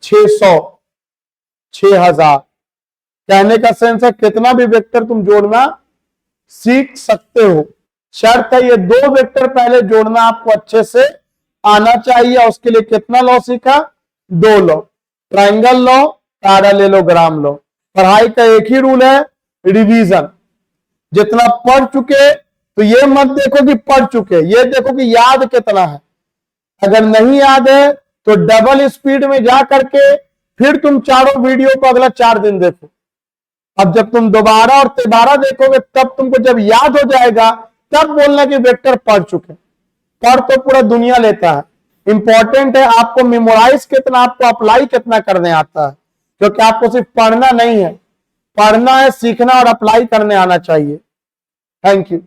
[SPEAKER 1] 600, 6000। कहने का सेंस है कितना भी वेक्टर तुम जोड़ना सीख सकते हो। शर्त है ये 2 वेक्टर पहले जोड़ना आपको अच्छे से आना चाहिए। उसके लिए कितना लॉ सीखा? 2 law, triangle law, parallelogram law. पढ़ाई का एक ही रूल है, रिवीजन। जितना पढ़ चुके तो ये मत देखो कि पढ़ चुके, ये देखो कि याद कितना है। अगर नहीं याद है तो डबल स्पीड में जा करके फिर तुम चारों वीडियो को अगला 4 दिन देखो। अब जब तुम दोबारा और तिबारा देखोगे तब तुमको जब याद हो जाएगा तब बोलना कि वेक्टर पढ़ चुके। पढ़ तो पूरा दुनिया लेता है, इंपॉर्टेंट है आपको मेमोराइज कितना, आपको अप्लाई कितना करने आता है। क्योंकि आपको सिर्फ पढ़ना नहीं है, पढ़ना है, सीखना और अप्लाई करने आना चाहिए। Thank you.